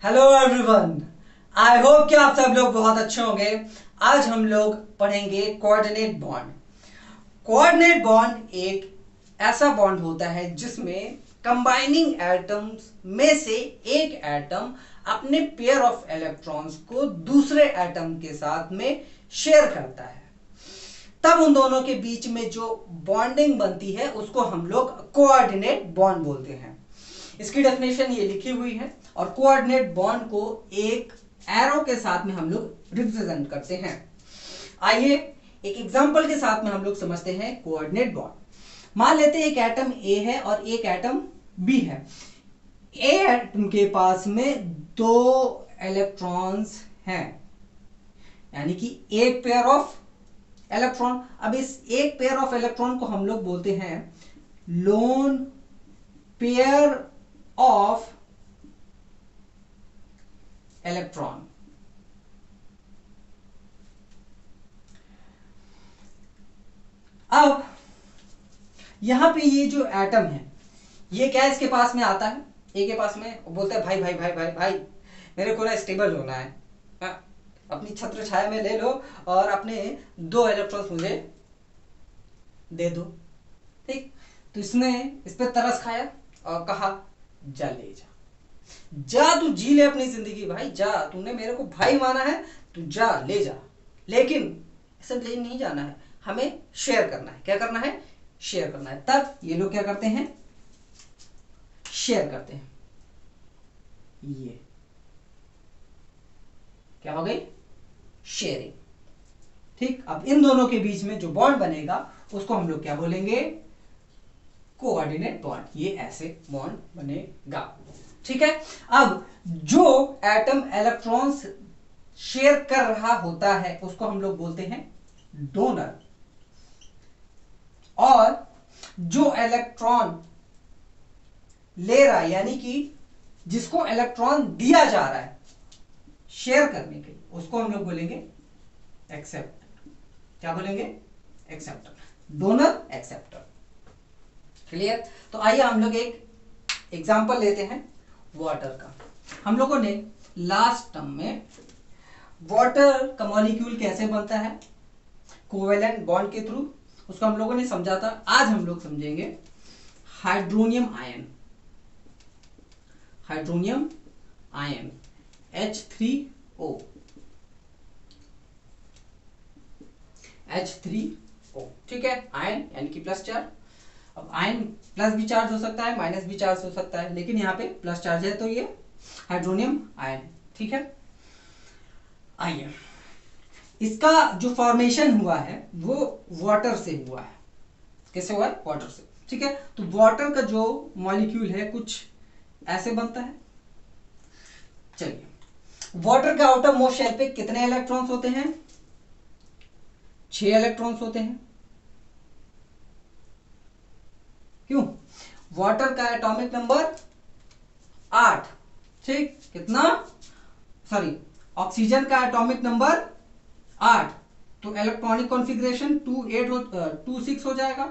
Hello everyone. I hope कि आप सब लोग बहुत अच्छे होंगे। आज हम लोग पढ़ेंगे कोऑर्डिनेट बॉन्ड। कोऑर्डिनेट बॉन्ड एक ऐसा बॉन्ड होता है जिसमें कंबाइनिंग एटम्स में से एक एटम अपने पेयर ऑफ इलेक्ट्रॉन्स को दूसरे एटम के साथ में शेयर करता है। तब उन दोनों के बीच में जो बॉन्डिंग बनती है उसको हम लोग कोऑर्डिनेट बॉन्ड बोलते हैं। इसकी डेफिनेशन ये लिखी हुई है और कोऑर्डिनेट बॉन्ड को एक एरो के साथ में हम लोग रिप्रेजेंट करते हैं। आइए एक एग्जांपल के साथ में हम लोग समझते हैं कोऑर्डिनेट बॉन्ड। मान लेते हैं एक एटम ए है और एक एटम बी है। ए एटम के पास में दो इलेक्ट्रॉन्स हैं, यानी कि एक पेयर ऑफ इलेक्ट्रॉन। अब इस एक पेयर ऑफ इलेक्ट्रॉन को हम लोग बोलते हैं लोन पेयर ऑफ इलेक्ट्रॉन। अब यहां पे ये जो एटम है ये क्या इसके पास में आता है, ए के पास में बोलता है भाई भाई भाई भाई भाई मेरे को ना स्टेबल होना है, अपनी छत्र छाया में ले लो और अपने दो इलेक्ट्रॉन्स मुझे दे दो। ठीक, तो इसने इस पे तरस खाया और कहा जा ले जा, जा तू जी ले अपनी जिंदगी भाई, जा, तूने मेरे को भाई माना है, तू जा ले जा। लेकिन ऐसे ले नहीं जाना है, हमें शेयर करना है। क्या करना है? शेयर करना है। तब ये लोग क्या करते हैं? शेयर करते हैं। ये क्या हो गई? शेयरिंग। ठीक, अब इन दोनों के बीच में जो बॉन्ड बनेगा उसको हम लोग क्या बोलेंगे? Coordinate bond. ये ऐसे बॉन्ड बनेगा। ठीक है। अब जो एटम इलेक्ट्रॉन्स शेयर कर रहा होता है उसको हम लोग बोलते हैं डोनर, और जो इलेक्ट्रॉन ले रहा है यानी कि जिसको इलेक्ट्रॉन दिया जा रहा है शेयर करने के लिए उसको हम लोग बोलेंगे एक्सेप्टर। क्या बोलेंगे? एक्सेप्टर। Donor, acceptor. क्लियर? तो आइए हम लोग एक एग्जांपल लेते हैं वाटर का। हम लोगों ने लास्ट टर्म में वाटर का मॉलिक्यूल कैसे बनता है कोवेलेंट बॉन्ड के थ्रू, उसको हम लोगों ने समझा था। आज हम लोग समझेंगे hydronium ion. Hydronium ion H3O। H3O, ठीक है। आयन यानी कि प्लस चार्ज। अब आयन प्लस भी चार्ज हो सकता है, माइनस भी चार्ज हो सकता है, लेकिन यहाँ पे प्लस चार्ज है तो ये हाइड्रोनियम आयन। ठीक है। आइए, इसका जो फॉर्मेशन हुआ है वो वाटर से हुआ है। कैसे हुआ है? वाटर से। ठीक है। तो वाटर का जो मॉलिक्यूल है कुछ ऐसे बनता है। चलिए, वाटर के आउटर मोस्ट शेल पे कितने इलेक्ट्रॉन्स होते हैं? 6 इलेक्ट्रॉन्स होते हैं। क्यों? वाटर का एटॉमिक नंबर 8। ठीक, कितना? सॉरी, ऑक्सीजन का एटॉमिक नंबर 8, तो इलेक्ट्रॉनिक कॉन्फ़िगरेशन 2 6 हो जाएगा।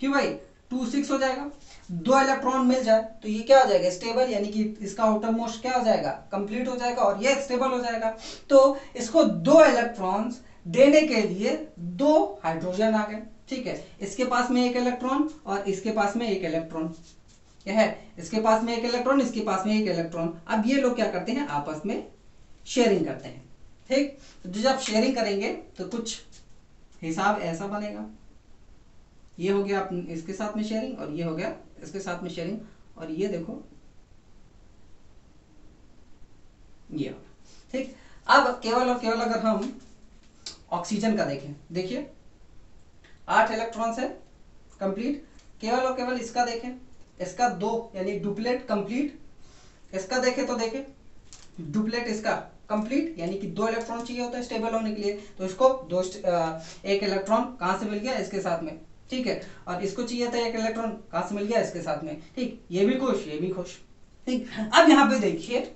क्यों भाई? 2 6 हो जाएगा। 2 इलेक्ट्रॉन मिल जाए तो ये क्या हो जाएगा? स्टेबल, यानी कि इसका आउटर मोस्ट क्या हो जाएगा? कंप्लीट हो जाएगा और ये स्टेबल हो जाएगा। तो इसको 2 इलेक्ट्रॉन्स देने के लिए 2 हाइड्रोजन आ गए। ठीक है, इसके पास में एक इलेक्ट्रॉन और इसके पास में एक इलेक्ट्रॉन। क्या है? इसके पास में एक इलेक्ट्रॉन, इसके पास में एक इलेक्ट्रॉन। अब ये लोग क्या करते हैं? आपस में शेयरिंग करते हैं। ठीक, तो जब शेयरिंग करेंगे तो कुछ हिसाब ऐसा बनेगा। ये हो गया इसके साथ में शेयरिंग और ये हो गया इसके साथ में शेयरिंग, और ये देखो ये हो। ठीक, अब केवल और केवल अगर हम ऑक्सीजन का देखें, देखिए 8 इलेक्ट्रॉन्स है कंप्लीट। केवल और केवल इसका देखें, इसका 2 यानी डुप्लेट कंप्लीट। इसका देखें तो देखें डुप्लेट इसका कंप्लीट, यानी कि 2 इलेक्ट्रॉन चाहिए होता है स्टेबल होने के लिए, तो इसको एक इलेक्ट्रॉन कहां से मिल गया? इसके साथ में। ठीक है, और इसको चाहिए था एक इलेक्ट्रॉन, कहां से मिल गया? इसके साथ में। ठीक, ये भी खुश, ये भी खुश। ठीक, अब यहां पे देखिए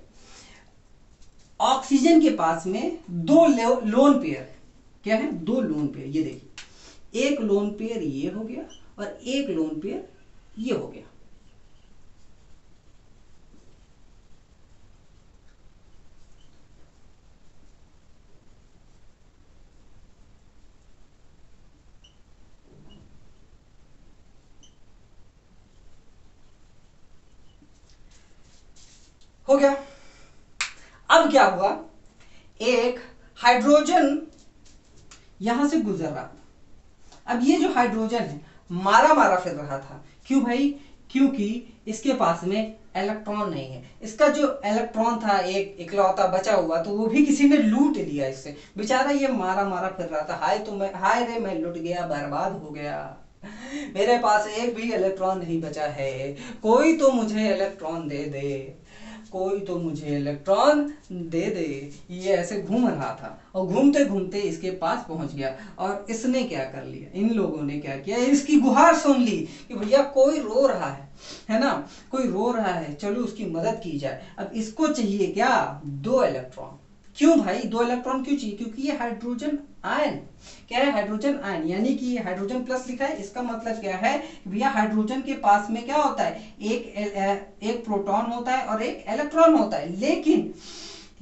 ऑक्सीजन के पास में 2 लोन पेयर। क्या है? 2 लोन पेयर। ये देखिए, एक लोन पेयर ये हो गया और एक लोन पेयर ये हो गया। हो गया। अब क्या हुआ, एक हाइड्रोजन यहां से गुजर रहा था। अब ये जो हाइड्रोजन है मारा मारा फिर रहा था। क्यों भाई? क्योंकि इसके पास में इलेक्ट्रॉन नहीं है। इसका जो इलेक्ट्रॉन था एक इकलौता बचा हुआ, तो वो भी किसी ने लूट लिया इससे। बेचारा ये मारा मारा फिर रहा था, हाय रे मैं लुट गया, बर्बाद हो गया, मेरे पास एक भी इलेक्ट्रॉन नहीं बचा है, कोई तो मुझे इलेक्ट्रॉन दे दे, कोई तो मुझे इलेक्ट्रॉन दे दे। ये ऐसे घूम रहा था और घूमते घूमते इसके पास पहुंच गया। और इसने क्या कर लिया, इन लोगों ने क्या किया, इसकी गुहार सुन ली कि भैया कोई रो रहा है ना, कोई रो रहा है, चलो उसकी मदद की जाए। अब इसको चाहिए क्या, 2 इलेक्ट्रॉन। क्यों भाई 2 इलेक्ट्रॉन क्यों चाहिए? क्योंकि ये हाइड्रोजन आयन क्या है, हाइड्रोजन आयन, यानी कि ये हाइड्रोजन प्लस लिखा है, इसका मतलब क्या है भैया हाइड्रोजन के पास में क्या होता है, एक प्रोटॉन होता है और एक इलेक्ट्रॉन होता है।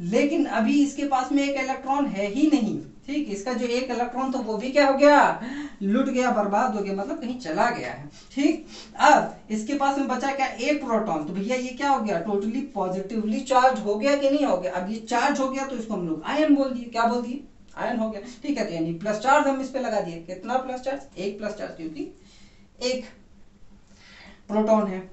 लेकिन अभी इसके पास में एक इलेक्ट्रॉन है ही नहीं। ठीक, इसका जो एक इलेक्ट्रॉन था वो भी क्या हो गया, लुट गया, बर्बाद हो गया, मतलब कहीं चला गया है। ठीक, अब इसके पास में बचा क्या, एक प्रोटॉन। तो भैया ये क्या हो गया, टोटली पॉजिटिवली चार्ज हो गया कि नहीं हो गया? अब ये चार्ज हो गया तो इसको हम लोग आयन बोल दिए। क्या बोल दिए, आयन हो गया। ठीक है, तो यानी प्लस चार्ज हम इस पे लगा दिए। कितना प्लस चार्ज, एक प्लस चार्ज, क्योंकि एक प्रोटॉन है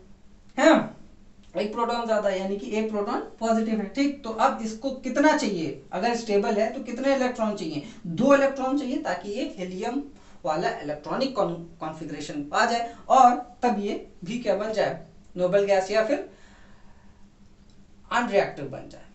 एक प्रोटॉन ज्यादा है, यानी कि एक प्रोटॉन पॉजिटिव है। ठीक, तो अब इसको कितना चाहिए, अगर स्टेबल है तो कितने इलेक्ट्रॉन चाहिए, 2 इलेक्ट्रॉन चाहिए, ताकि ये हीलियम वाला इलेक्ट्रॉनिक कॉन्फ़िगरेशन आ जाए और तब ये भी क्या बन जाए, नोबल गैस या फिर अनरिएक्टिव बन जाए।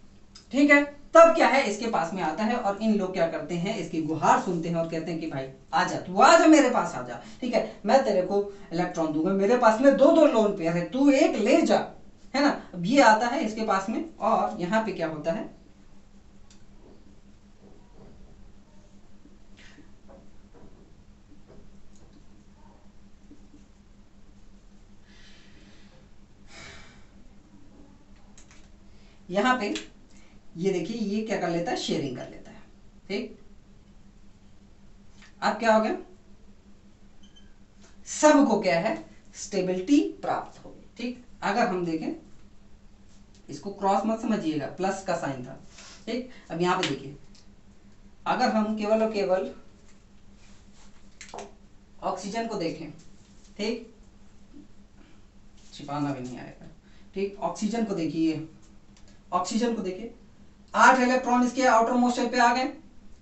ठीक है, तब क्या है, इसके पास में आता है और इन लोग क्या करते हैं, इसकी गुहार सुनते हैं और कहते हैं कि भाई आजा, तू आजा मेरे पास आजा। ठीक है, मैं तेरे को इलेक्ट्रॉन दूंगा, मेरे पास में 2 लोन पेयर है, तू एक ले जा, है ना। अब ये आता है इसके पास में और यहां पे क्या होता है, यहां पे ये देखिए, ये क्या कर लेता है, शेयरिंग कर लेता है। ठीक, अब क्या हो गया, सबको क्या है, स्टेबिलिटी प्राप्त होगी। ठीक, अगर हम देखें, इसको क्रॉस मत समझिएगा, प्लस का साइन था। ठीक, अब यहां पे देखिए, अगर हम केवल और केवल ऑक्सीजन को देखें, ठीक, छिपाना भी नहीं आएगा। ठीक, ऑक्सीजन को देखिए, ऑक्सीजन को देखिए, 8 इलेक्ट्रॉन इसके आउटर मोस्ट शेल पे आ गए,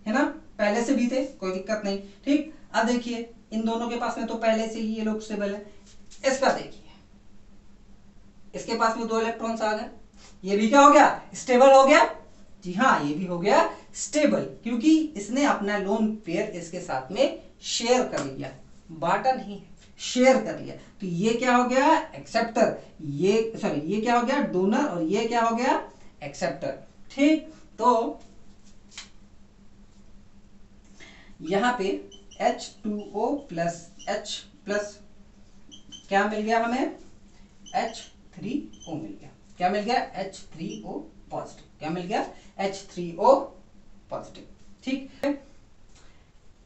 है ना, पहले से भी थे, कोई दिक्कत नहीं। ठीक, अब देखिए इन दोनों के पास में तो पहले से ही ये लोग स्टेबल है। इसका देखिए, इसके पास में 2 इलेक्ट्रॉन्स आ गए, ये भी क्या हो गया, स्टेबल हो गया। जी हाँ, ये भी हो गया स्टेबल, क्योंकि इसने अपना लोन पेयर इसके साथ में शेयर कर लिया, बांटा नहीं, शेयर कर लिया। तो ये क्या हो गया, एक्सेप्टर, ये क्या हो गया, डोनर, और ये क्या हो गया, एक्सेप्टर। ठीक, तो यहां पे H2O प्लस H प्लस क्या मिल गया हमें, H3O मिल गया। क्या मिल गया, H3O पॉजिटिव। क्या मिल गया, H3O पॉजिटिव। ठीक है,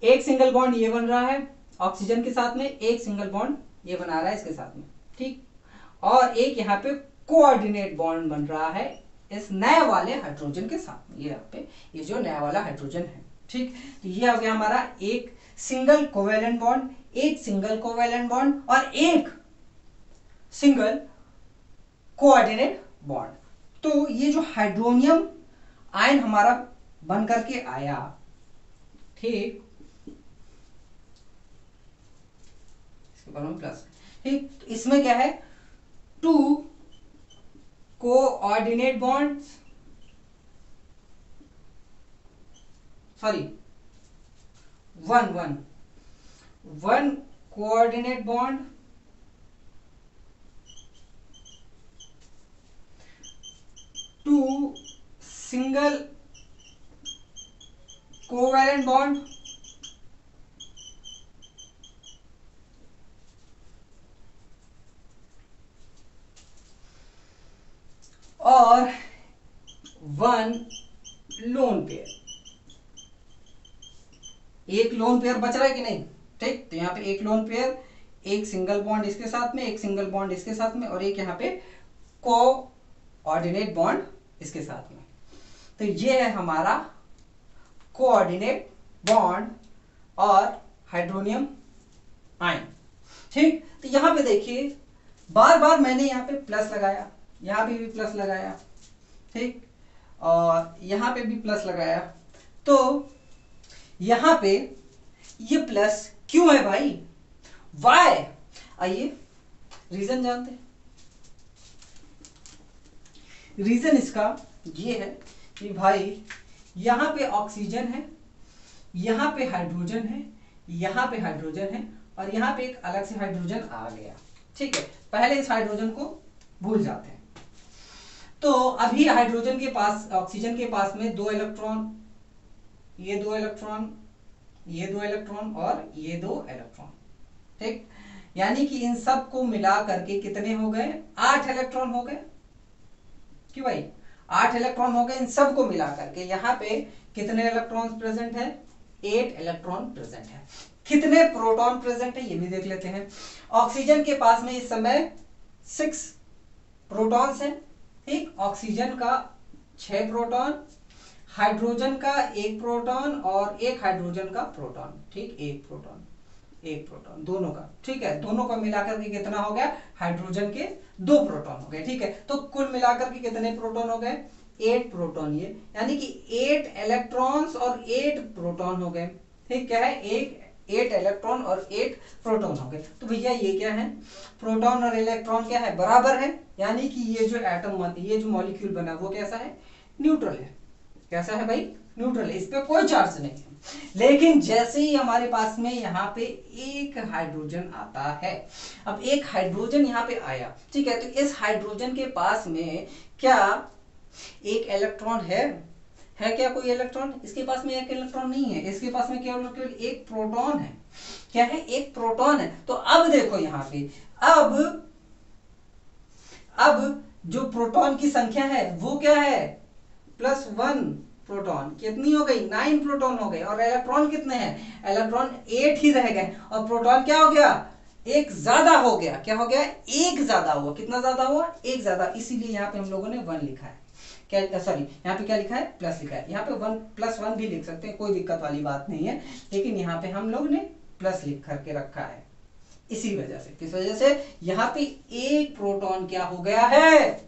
एक सिंगल बॉन्ड ये बन रहा है ऑक्सीजन के साथ में, एक सिंगल बॉन्ड ये बना रहा है इसके साथ में। ठीक, और एक यहाँ पे कोऑर्डिनेट बॉन्ड बन रहा है इस नए वाले हाइड्रोजन के साथ में। ये यहाँ पे ये जो नया वाला हाइड्रोजन है। ठीक, तो ये हो गया हमारा एक सिंगल कोवेलेंट बॉन्ड, एक सिंगल कोवेलेंट बॉन्ड और एक सिंगल कोऑर्डिनेट बॉन्ड। तो ये जो हाइड्रोनियम आयन हमारा बन करके आया, ठीक, इसके बारे में प्लस। ठीक, तो इसमें क्या है, 2 coordinate bonds, sorry 1 coordinate bond, 2 single covalent bond, और 1 लोन पेयर। एक लोन पेयर बच रहा है कि नहीं। ठीक, तो यहाँ पे एक लोन पेयर, एक सिंगल बॉन्ड इसके साथ में, एक सिंगल बॉन्ड इसके साथ में, और एक यहाँ पे को ऑर्डिनेट बॉन्ड इसके साथ में। तो ये है हमारा कोऑर्डिनेट बॉन्ड और हाइड्रोनियम आयन। ठीक, तो यहां पे देखिए बार बार मैंने यहाँ पे प्लस लगाया, यहाँ पे भी प्लस लगाया, ठीक, और यहाँ पे भी प्लस लगाया। तो यहाँ पे ये प्लस क्यों है भाई, वाई? आइए रीजन जानते हैं। रीजन इसका ये है कि भाई यहाँ पे ऑक्सीजन है, यहाँ पे हाइड्रोजन है, यहाँ पे हाइड्रोजन है, और यहाँ पे एक अलग से हाइड्रोजन आ गया। ठीक है, पहले इस हाइड्रोजन को भूल जाते हैं। तो अभी हाइड्रोजन के पास, ऑक्सीजन के पास में 2 इलेक्ट्रॉन, ये 2 इलेक्ट्रॉन, ये 2 इलेक्ट्रॉन और ये 2 इलेक्ट्रॉन। ठीक, यानी कि इन सब को मिला करके कितने हो गए, 8 इलेक्ट्रॉन हो गए। क्यों भाई, 8 इलेक्ट्रॉन हो गए इन सब को मिला करके। यहाँ पे कितने इलेक्ट्रॉन प्रेजेंट है, 8 इलेक्ट्रॉन प्रेजेंट है। कितने प्रोटॉन प्रेजेंट है ये भी देख लेते हैं। ऑक्सीजन के पास में इस समय 6 प्रोटॉन्स हैं। ठीक, ऑक्सीजन का 6 प्रोटॉन, हाइड्रोजन का 1 प्रोटॉन और एक हाइड्रोजन का प्रोटॉन। ठीक, 1 प्रोटॉन, 1 प्रोटॉन दोनों का। ठीक है, दोनों का मिलाकर के कितना हो गया, हाइड्रोजन के 2 प्रोटॉन हो गए। ठीक है, तो कुल मिलाकर के कितने प्रोटॉन हो गए, 8 प्रोटॉन। ये यानी कि 8 इलेक्ट्रॉन्स और 8 प्रोटॉन हो गए। ठीक, क्या है, 8 इलेक्ट्रॉन और 8 प्रोटॉन हो गए। तो भैया ये क्या है, प्रोटॉन और इलेक्ट्रॉन क्या है, बराबर है। यानी कि ये जो एटम, ये जो मॉलिक्यूल बना वो कैसा है, न्यूट्रल है। कैसा है भाई, न्यूट्रल है, इस पे कोई चार्ज नहीं है। लेकिन जैसे ही हमारे पास में यहाँ पे एक हाइड्रोजन आता है, अब एक हाइड्रोजन यहाँ पे आया, ठीक है, तो इस हाइड्रोजन के पास में क्या एक इलेक्ट्रॉन है क्या कोई इलेक्ट्रॉन? इसके पास में एक इलेक्ट्रॉन नहीं है, इसके पास में केवल एक प्रोटॉन है। क्या है, एक प्रोटॉन है। तो अब देखो यहाँ पे, अब जो प्रोटॉन की संख्या है वो क्या है, +1 प्रोटॉन। कितनी हो गई, 9 प्रोटॉन हो गए। और इलेक्ट्रॉन कितने हैं, इलेक्ट्रॉन 8 ही रह गए। और प्रोटॉन क्या हो गया, एक ज्यादा हो गया। क्या हो गया, एक ज्यादा हुआ। कितना ज्यादा हुआ, एक ज्यादा। इसीलिए यहाँ पे हम लोगों ने 1 लिखा है। क्या, सॉरी, यहाँ पे क्या लिखा है, प्लस लिखा है। यहाँ पे 1 + 1 भी लिख सकते हैं, कोई दिक्कत वाली बात नहीं है। लेकिन यहाँ पे हम लोग ने प्लस लिख करके रखा है इसी वजह से। किस वजह से, यहाँ पे एक प्रोटॉन क्या हो गया है,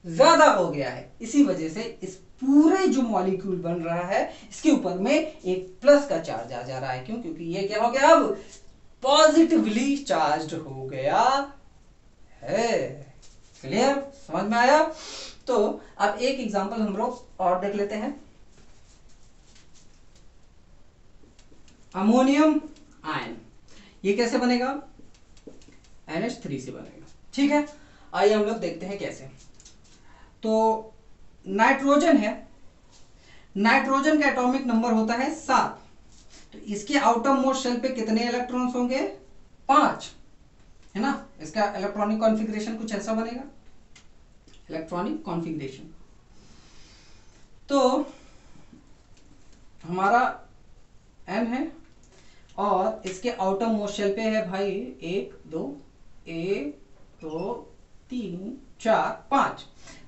ज्यादा हो गया है। इसी वजह से इस पूरे जो मॉलिक्यूल बन रहा है इसके ऊपर में एक प्लस का चार्ज आ जा रहा है। क्यों, क्योंकि ये क्या हो गया, अब पॉजिटिवली चार्ज्ड हो गया है। क्लियर, समझ में आया? तो अब एक एग्जांपल हम लोग और देख लेते हैं। अमोनियम आयन, ये कैसे बनेगा, NH3 से बनेगा। ठीक है, आइए हम लोग देखते हैं कैसे। तो नाइट्रोजन है, नाइट्रोजन का एटॉमिक नंबर होता है 7। तो इसके आउटर मोस्ट शेल पे कितने इलेक्ट्रॉन्स होंगे, 5, है ना। इसका इलेक्ट्रॉनिक कॉन्फ़िगरेशन कुछ ऐसा बनेगा, इलेक्ट्रॉनिक कॉन्फ़िगरेशन। तो हमारा M है और इसके आउटर मोस्ट शेल पे है भाई 1 2 3 4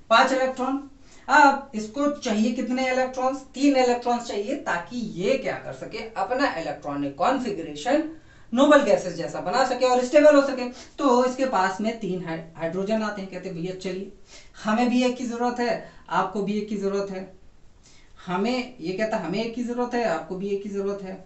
5 इलेक्ट्रॉन। अब इसको चाहिए कितने इलेक्ट्रॉन्स, 3 इलेक्ट्रॉन्स चाहिए, ताकि ये क्या कर सके, अपना इलेक्ट्रॉनिक कॉन्फ़िगरेशन नोबल गैसेस जैसा बना सके और स्टेबल हो सके। तो इसके पास में 3 हाइड्रोजन आते हैं। कहते हैं भैया चलिए, हमें भी एक की जरूरत है, आपको भी एक की जरूरत है। हमें, ये कहता है हमें एक की जरूरत है, आपको भी एक की जरूरत है।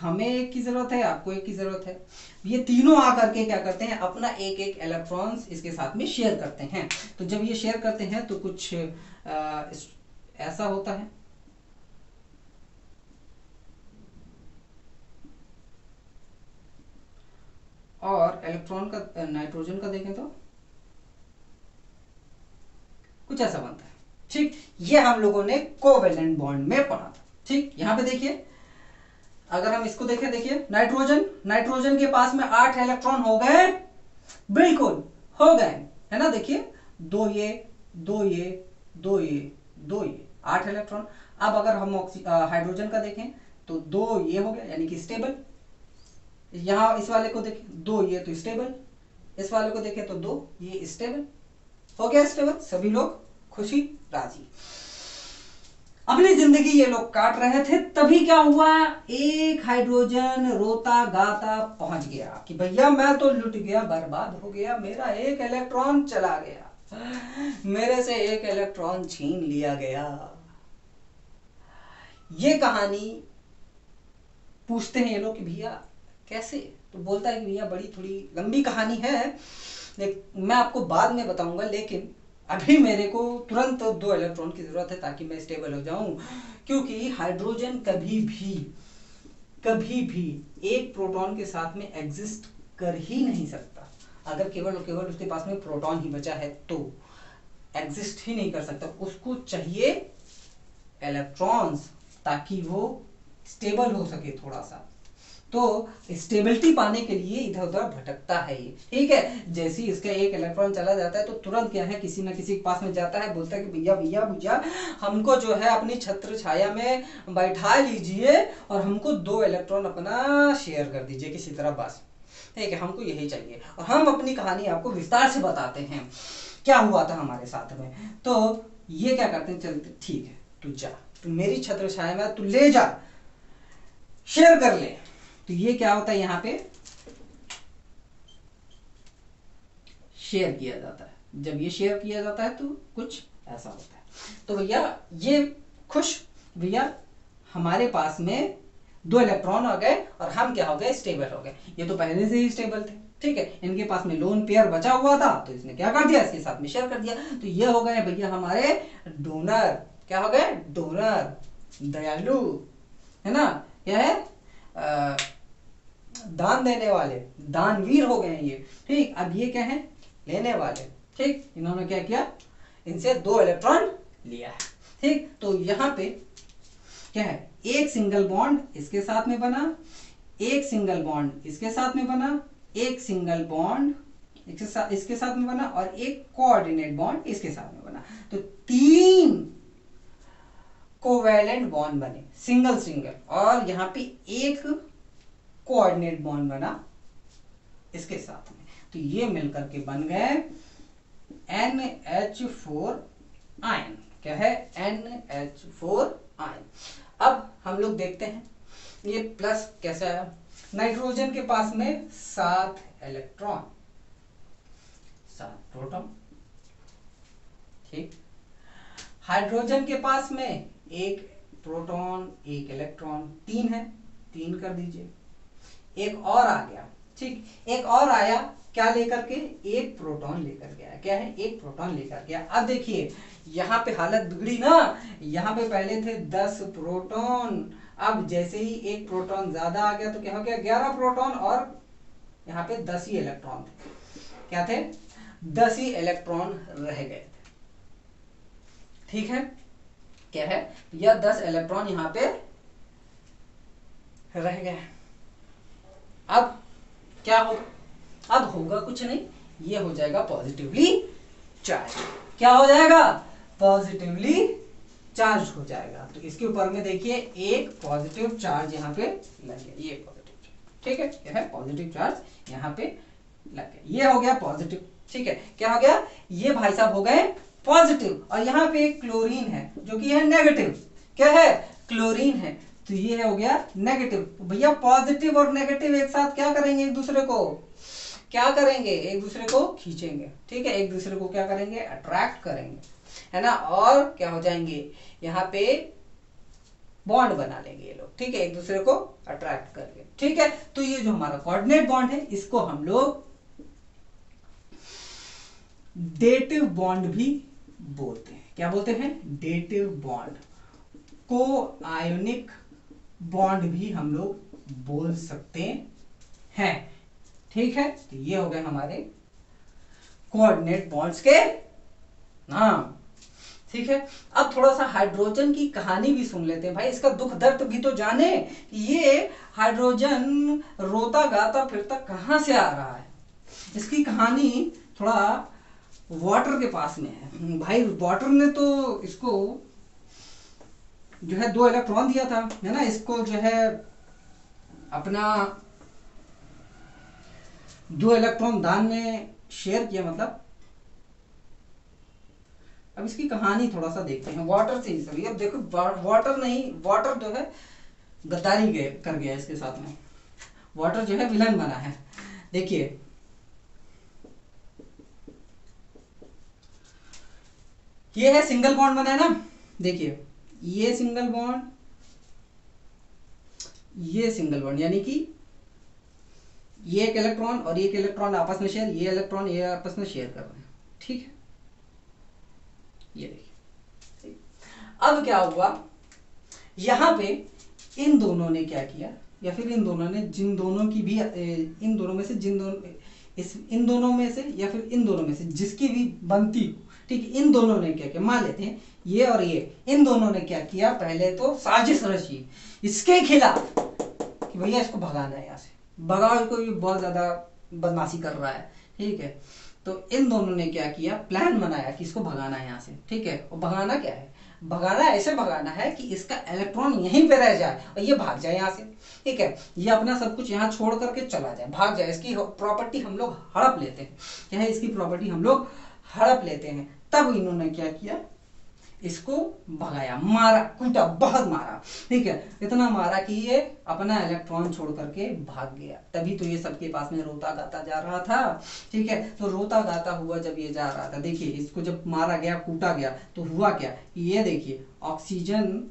हमें एक की जरूरत है, आपको एक की जरूरत है। ये तीनों आकर के क्या करते हैं, अपना एक एक इलेक्ट्रॉन्स इसके साथ में शेयर करते हैं। तो जब ये शेयर करते हैं तो कुछ ऐसा होता है। और इलेक्ट्रॉन का, नाइट्रोजन का देखें तो कुछ ऐसा बनता है। ठीक, ये हम लोगों ने कोवेलेंट बॉन्ड में पढ़ा था। ठीक, यहां पे देखिए, अगर हम इसको देखें, देखिए नाइट्रोजन के पास में 8 इलेक्ट्रॉन हो गए, बिल्कुल हो गए, है ना। देखिए 2 ये 2 ये 2 ये 2 ये 8 इलेक्ट्रॉन। अब अगर हम हाइड्रोजन का देखें तो 2 ये हो गया, यानी कि स्टेबल। यहां इस वाले को देखें, 2 ये तो स्टेबल, इस वाले को देखें तो 2, ये स्टेबल हो गया, स्टेबल, सभी लोग खुशी राजी। अपनी जिंदगी ये लोग काट रहे थे, तभी क्या हुआ, एक हाइड्रोजन रोता गाता पहुंच गया कि भैया मैं तो लुट गया, बर्बाद हो गया, मेरा एक इलेक्ट्रॉन चला गया, मेरे से एक इलेक्ट्रॉन छीन लिया गया। ये कहानी पूछते हैं ये लोग कि भैया कैसे, तो बोलता है कि भैया बड़ी थोड़ी लंबी कहानी है, मैं आपको बाद में बताऊंगा, लेकिन अभी मेरे को तुरंत 2 इलेक्ट्रॉन की जरूरत है ताकि मैं स्टेबल हो जाऊं, क्योंकि हाइड्रोजन कभी भी एक प्रोटॉन के साथ में एग्जिस्ट कर ही नहीं सकता। अगर केवल और केवल उसके पास में प्रोटॉन ही बचा है तो एग्जिस्ट ही नहीं कर सकता, उसको चाहिए इलेक्ट्रॉन्स ताकि वो स्टेबल हो सके थोड़ा सा। तो स्टेबिलिटी पाने के लिए इधर उधर भटकता है ये, ठीक है। जैसे ही इसका एक इलेक्ट्रॉन चला जाता है तो तुरंत क्या है, किसी ना किसी के पास में जाता है, बोलता है कि भैया भैया भैया हमको जो है अपनी छत्र छाया में बैठा लीजिए और हमको 2 इलेक्ट्रॉन अपना शेयर कर दीजिए किसी तरह, बस ठीक है, हमको यही चाहिए। और हम अपनी कहानी आपको विस्तार से बताते हैं क्या हुआ था हमारे साथ में। तो ये क्या करते हैं, चलते ठीक है तू जा, तू मेरी छत्र छाया में तू ले जा, शेयर कर ले। तो ये क्या होता है, यहाँ पे शेयर किया जाता है। जब ये शेयर किया जाता है तो कुछ ऐसा होता है। तो भैया ये खुश, भैया हमारे पास में 2 इलेक्ट्रॉन आ गए और हम क्या हो गए, स्टेबल हो गए। ये तो पहले से ही स्टेबल थे, ठीक है, इनके पास में लोन पेयर बचा हुआ था तो इसने क्या कर दिया, इसके साथ में शेयर कर दिया। तो ये हो गए भैया हमारे डोनर, क्या हो गए, डोनर, दयालु, है ना, क्या है, दान देने वाले, दानवीर हो गए ये, ठीक। अब ये क्या है, लेने वाले, ठीक। इन्होंने क्या किया, इनसे 2 इलेक्ट्रॉन लिया है, ठीक। तो यहाँ पे क्या है, एक सिंगल बॉन्ड इसके साथ में बना, एक सिंगल बॉन्ड इसके साथ में बना, एक सिंगल बॉन्ड इसके साथ में बना और एक कोऑर्डिनेट बॉन्ड इसके साथ में बना। तो 3 कोवैलेंट बॉन्ड बने, सिंगल सिंगल, और यहाँ पे एक कोऑर्डिनेट बॉन्ड बना इसके साथ में। तो ये मिलकर के बन गए NH4 आयन, क्या है, NH4 आयन। अब हम लोग देखते हैं ये प्लस कैसा है। नाइट्रोजन के पास में 7 इलेक्ट्रॉन, 7 प्रोटॉन, ठीक। हाइड्रोजन के पास में 1 प्रोटॉन 1 इलेक्ट्रॉन, 3 है, 3 कर दीजिए। एक और आ गया, ठीक, एक और आया, क्या लेकर के, 1 प्रोटॉन लेकर के आया, क्या है, 1 प्रोटॉन लेकर के आया। अब देखिए यहाँ पे हालत बिगड़ी ना, यहाँ पे पहले थे 10 प्रोटॉन, अब जैसे ही 1 प्रोटॉन ज्यादा आ गया तो क्या हो गया, 11 प्रोटॉन, और यहाँ पे 10 ही इलेक्ट्रॉन थे, क्या थे, 10 ही इलेक्ट्रॉन रह गए थे, ठीक है, क्या है, या 10 इलेक्ट्रॉन यहाँ पे रह गए। अब क्या होगा, अब होगा कुछ नहीं, ये हो जाएगा पॉजिटिवली चार्ज, क्या हो जाएगा, पॉजिटिवली चार्ज हो जाएगा। तो इसके ऊपर में देखिए एक पॉजिटिव चार्ज यहाँ पे लग गया, ये पॉजिटिव चार्ज, ठीक है, क्या है, पॉजिटिव चार्ज यहाँ पे लग गया, ये हो गया पॉजिटिव, ठीक है, क्या हो गया, ये भाई साहब हो गए पॉजिटिव। और यहाँ पे एक क्लोरीन है जो कि है नेगेटिव, क्या है, क्लोरीन है, तो ये हो गया नेगेटिव। भैया पॉजिटिव और नेगेटिव एक साथ क्या करेंगे, एक दूसरे को क्या करेंगे, एक दूसरे को खींचेंगे, ठीक है, एक दूसरे को क्या करेंगे, अट्रैक्ट करेंगे, है ना, और क्या हो जाएंगे, यहाँ पे बॉन्ड बना लेंगे ये लोग, ठीक है, एक दूसरे को अट्रैक्ट करके, ठीक है। तो ये जो हमारा कोऑर्डिनेट बॉन्ड है इसको हम लोग डेटिव बॉन्ड भी बोलते हैं, क्या बोलते हैं, डेटिव बॉन्ड, को आयोनिक बॉन्ड भी हम लोग बोल सकते हैं, ठीक है। तो ये हो गए हमारे कोऑर्डिनेट बॉन्ड्स के नाम, ठीक है। अब थोड़ा सा हाइड्रोजन की कहानी भी सुन लेते हैं भाई, इसका दुख दर्द भी तो जाने, ये हाइड्रोजन रोता गाता फिरता कहां से आ रहा है। इसकी कहानी थोड़ा वाटर के पास में है भाई, वाटर ने तो इसको जो है 2 इलेक्ट्रॉन दिया था, है ना, इसको जो है अपना 2 इलेक्ट्रॉन दान में शेयर किया, मतलब अब इसकी कहानी थोड़ा सा देखते हैं। वाटर से ही सभी, अब देखो वाटर नहीं, वाटर जो है गद्दारी कर गया इसके साथ में, वाटर जो है विलन बना है। देखिए ये है सिंगल बॉन्ड बना है ना, देखिए ये सिंगल बॉन्ड, ये सिंगल बॉन्ड, यानी कि ये एक इलेक्ट्रॉन और एक इलेक्ट्रॉन आपस में शेयर, ये इलेक्ट्रॉन ये आपस में शेयर कर रहे हैं, ठीक है। ये देखिए अब क्या हुआ, यहां पे इन दोनों ने क्या किया, या फिर इन दोनों ने, जिन दोनों की भी इन दोनों में से, जिन दोनों इन दोनों में से या फिर इन दोनों में से जिसकी भी बनती हो, ठीक है, इन दोनों ने क्या किया, मान लेते हैं ये और ये, इन दोनों ने क्या किया, पहले तो साजिश रची इसके खिलाफ कि भैया इसको भगाना है, यहाँ से भगाओ इसको, ये बहुत ज्यादा बदमाशी कर रहा है, ठीक है। तो इन दोनों ने क्या किया, प्लान बनाया कि इसको भगाना है यहाँ से, ठीक है। और भगाना क्या है, भगाना ऐसे भगाना है कि इसका इलेक्ट्रॉन यहीं पे रह जाए और ये भाग जाए यहाँ से, ठीक है। ये अपना सब कुछ यहाँ छोड़ करके चला जाए, भाग जाए, इसकी प्रॉपर्टी हम लोग हड़प लेते हैं, क्या है, इसकी प्रॉपर्टी हम लोग हड़प लेते हैं। तब इन्होंने क्या किया, इसको भगाया, मारा, कूटा, बहुत मारा, ठीक है, इतना मारा कि ये अपना इलेक्ट्रॉन छोड़ करके भाग गया। तभी तो ये सबके पास में रोता गाता जा रहा था, ठीक है। तो रोता गाता हुआ जब ये जा रहा था, देखिए इसको जब मारा गया, कूटा गया, तो हुआ क्या, ये देखिए ऑक्सीजन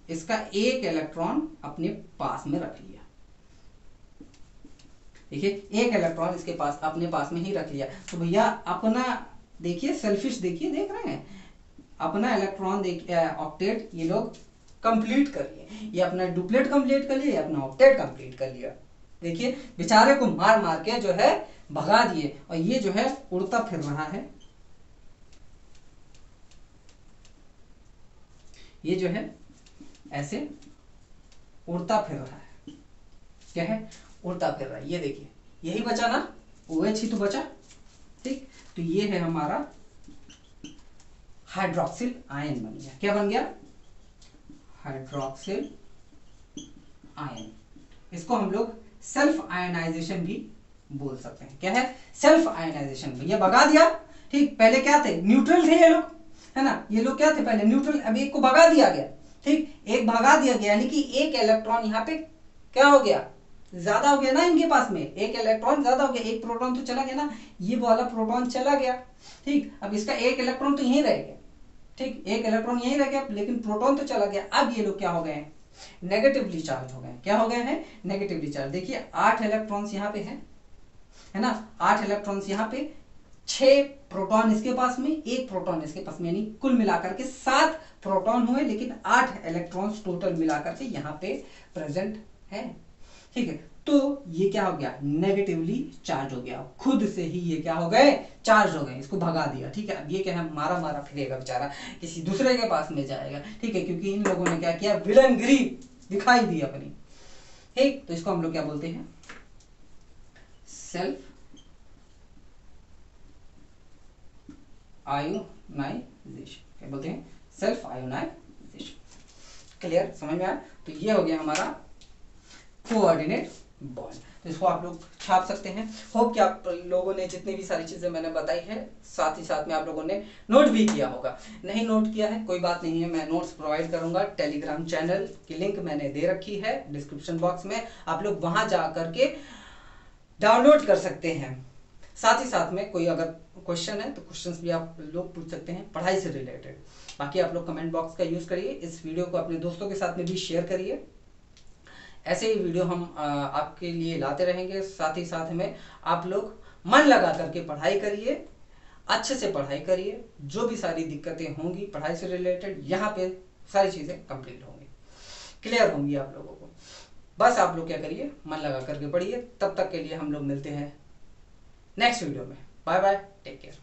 इसका एक इलेक्ट्रॉन अपने पास में रख लिया, देखिए एक इलेक्ट्रॉन इसके पास अपने पास में ही रख लिया। तो भैया अपना देखिए सेल्फिश, देखिए देख रहे हैं, अपना इलेक्ट्रॉन देखिए ऑक्टेट ये लोग कंप्लीट कर लिए, ये अपना डुप्लेट कंप्लीट कर लिया, अपना ऑक्टेट कंप्लीट कर लिया। देखिए बेचारे को मार मार के जो है भगा दिए, और ये जो है उड़ता फिर रहा है, ये जो है ऐसे उड़ता फिर रहा है, क्या है, उड़ता फिर रहा है। ये देखिए यही बचा ना, OH ही तो बचा, ठीक। तो ये है हमारा हाइड्रोक्सिल आयन बन गया, क्या बन गया, हाइड्रोक्सिल आयन। इसको हम लोग सेल्फ आयनाइजेशन भी बोल सकते हैं, क्या है, सेल्फ आयनाइजेशन। भैया भगा दिया, ठीक, पहले क्या थे, न्यूट्रल थे ये लोग, है ना, ये लोग क्या थे पहले, न्यूट्रल, अब एक को भगा दिया गया, ठीक, एक भगा दिया गया, यानी कि एक इलेक्ट्रॉन यहाँ पे क्या हो गया, ज्यादा हो गया ना, इनके पास में एक इलेक्ट्रॉन ज्यादा हो गया, एक प्रोटॉन तो चला गया ना, ये वाला प्रोटॉन चला गया, ठीक। अब इसका एक इलेक्ट्रॉन तो यहीं रह गया, ठीक, एक इलेक्ट्रॉन यहीं रह गया, लेकिन प्रोटॉन तो चला गया। अब ये लोग क्या हो गए हैं, नेगेटिवली चार्ज हो गए, क्या हो गए हैं, नेगेटिवली चार्ज। देखिए 8 इलेक्ट्रॉन्स यहाँ पे है ना, 8 इलेक्ट्रॉन्स यहाँ पे, 6 प्रोटॉन इसके पास में, 1 प्रोटॉन इसके पास में, यानी कुल मिलाकर के 7 प्रोटॉन हुए, लेकिन 8 इलेक्ट्रॉन्स टोटल मिलाकर के यहाँ पे प्रेजेंट है, ठीक है। तो ये क्या हो गया, नेगेटिवली चार्ज हो गया, खुद से ही ये क्या हो गए, चार्ज हो गए, इसको भगा दिया, ठीक है। अब ये क्या है, मारा मारा फिरेगा बेचारा, किसी दूसरे के पास में जाएगा, ठीक है, क्योंकि इन लोगों ने क्या किया, विलनगिरी दिखाई दी अपनी, ठीक। तो इसको हम लोग क्या बोलते हैं, सेल्फ आयोनाइजेशन, क्या बोलते हैं, सेल्फ आयोनाइजेशन। क्लियर, समझ में आया। तो ये हो गया हमारा कोऑर्डिनेट बॉन्ड। तो इसको आप लोग छाप सकते हैं। होप कि आप लोगों ने जितनी भी सारी चीजें मैंने बताई है, साथ ही साथ में आप लोगों ने नोट भी किया होगा। नहीं नोट किया है कोई बात नहीं है, मैं नोट्स प्रोवाइड करूंगा। टेलीग्राम चैनल की लिंक मैंने दे रखी है डिस्क्रिप्शन बॉक्स में, आप लोग वहां जा करके डाउनलोड कर सकते हैं। साथ ही साथ में कोई अगर क्वेश्चन है तो क्वेश्चंस भी आप लोग पूछ सकते हैं पढ़ाई से रिलेटेड। बाकी आप लोग कमेंट बॉक्स का यूज करिए, इस वीडियो को अपने दोस्तों के साथ में भी शेयर करिए। ऐसे ही वीडियो हम आपके लिए लाते रहेंगे। साथ ही साथ में आप लोग मन लगा करके पढ़ाई करिए, अच्छे से पढ़ाई करिए। जो भी सारी दिक्कतें होंगी पढ़ाई से रिलेटेड, यहाँ पे सारी चीजें कंप्लीट होंगी, क्लियर होंगी आप लोगों को। बस आप लोग क्या करिए, मन लगा करके पढ़िए। तब तक के लिए हम लोग मिलते हैं नेक्स्ट वीडियो में। Bye bye, take care.